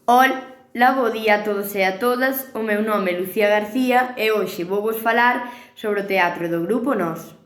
Ola, bo día a todos e a todas, o meu nome é Lucía García e hoxe vou vos falar sobre o teatro do Grupo Nós.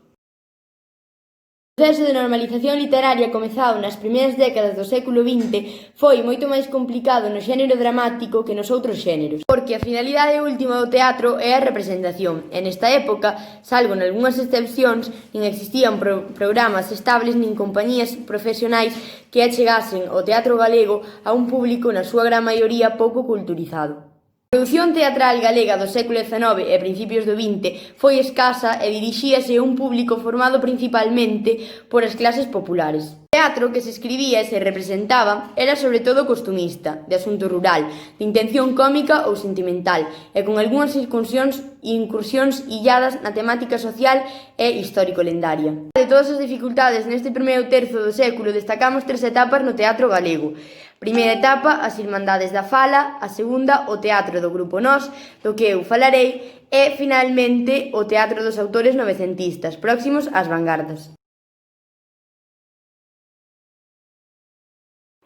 O proceso de normalización literaria comezado nas primeiras décadas do século XX foi moito máis complicado no xénero dramático que nos outros xéneros, porque a finalidade última do teatro é a representación, e nesta época, salvo nalgunhas excepcións, nin existían programas estables nin compañías profesionais que achegasen o teatro galego a un público na súa gran maioría pouco culturizado. A produción teatral galega do século XIX e principios do XX foi escasa e dirixíase a un público formado principalmente por as clases populares. O teatro que se escribía e se representaba era sobre todo costumista, de asunto rural, de intención cómica ou sentimental e con algunhas incursións illadas na temática social e histórico-lendaria. De todas as dificultades neste primeiro terzo do século destacamos tres etapas no teatro galego. Primeira etapa, as Irmandades da Fala, a segunda, o teatro do Grupo Nós, do que eu falarei, e, finalmente, o teatro dos autores novecentistas, próximos ás vanguardas.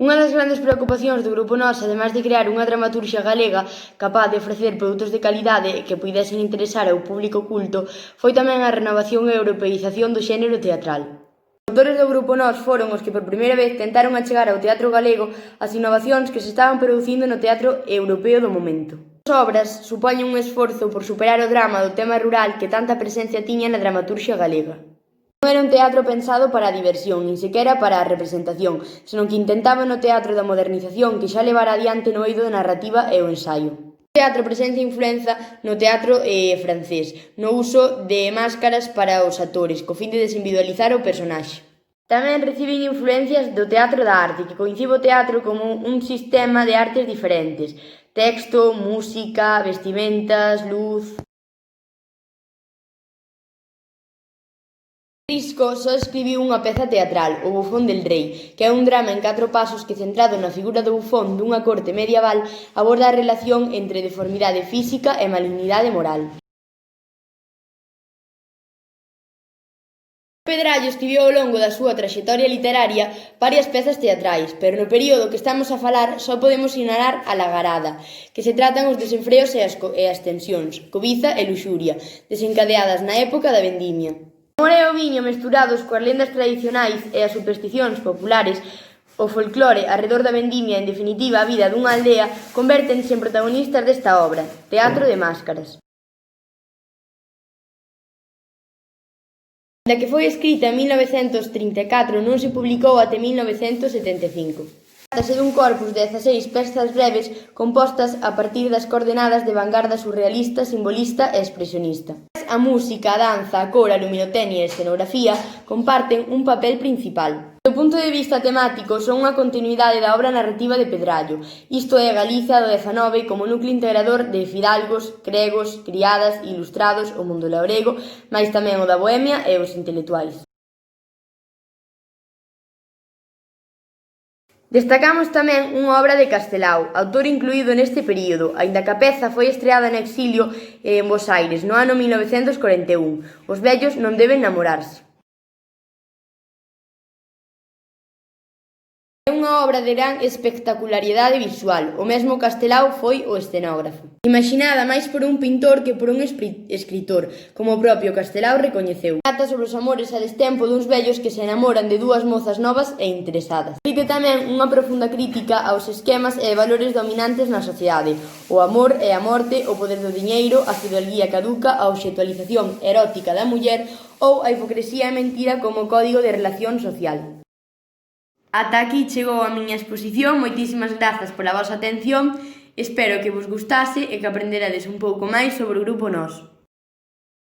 Unha das grandes preocupacións do Grupo Nós, ademais de crear unha dramaturxia galega capaz de ofrecer produtos de calidade e que puidesen interesar ao público culto, foi tamén a renovación e europeización do xénero teatral. Os autores do Grupo Nós foron os que por primeira vez tentaron achegar ao teatro galego as innovacións que se estaban producindo no teatro europeo do momento. As obras supoñen un esforzo por superar o drama do tema rural que tanta presencia tiña na dramaturxia galega. Non era un teatro pensado para a diversión, nin sequera para a representación, senón que intentaba no teatro da modernización que xa levara adiante no eido da narrativa e o ensaio. O teatro presenta influenza no teatro francés, no uso de máscaras para os actores, co fin de desindividualizar o personaxe. Tamén reciben influencias do teatro da arte, que concibe o teatro como un sistema de artes diferentes: texto, música, vestimentas, luz. Risco só escribiu unha peza teatral, O bufón del rei, que é un drama en 4 pasos que, centrado na figura do bufón dunha corte medieval, aborda a relación entre deformidade física e malignidade moral. Pedrallo escribiu ao longo da súa traxectoria literaria varias pezas teatrais, pero no período que estamos a falar só podemos sinalar a Lagarada, que se tratan os desenfreos e as tensións, cobiza e luxuria, desencadeadas na época da vendimia. O amor e o viño mesturados coas lendas tradicionais e as supersticións populares, o folclore arredor da vendimia e, en definitiva, a vida dunha aldea, convértense en protagonistas desta obra, Teatro de Máscaras. Da que foi escrita en 1934 non se publicou até 1975. Trátase dun corpus de 16 pezas breves compostas a partir das coordenadas de vanguarda surrealista, simbolista e expresionista. A música, a danza, a cor, a luminotecnia e a escenografía comparten un papel principal. Do punto de vista temático, son unha continuidade da obra narrativa de Pedrallo, isto é, Galicia do XIX como núcleo integrador de fidalgos, cregos, criadas, ilustrados, o mundo labrego, mais tamén o da bohemia e os intelectuais. Destacamos tamén unha obra de Castelao, autor incluído neste período, aínda que a peza foi estreada en exilio en Bos Aires no ano 1941, Os vellos non deben namorarse. É unha obra de gran espectacularidade visual, o mesmo Castelao foi o escenógrafo. Imaxinada máis por un pintor que por un escritor, como o propio Castelao recoñeceu. Trata sobre os amores a destempo duns vellos que se enamoran de dúas mozas novas e interesadas. Explica tamén unha profunda crítica aos esquemas e valores dominantes na sociedade: o amor e a morte, o poder do diñeiro, a fidalguía caduca, a obxectualización erótica da muller ou a hipocresía e mentira como código de relación social. Ata aquí chegou a miña exposición, moitísimas grazas pola vosa atención, espero que vos gustase e que aprenderades un pouco máis sobre o Grupo Nós.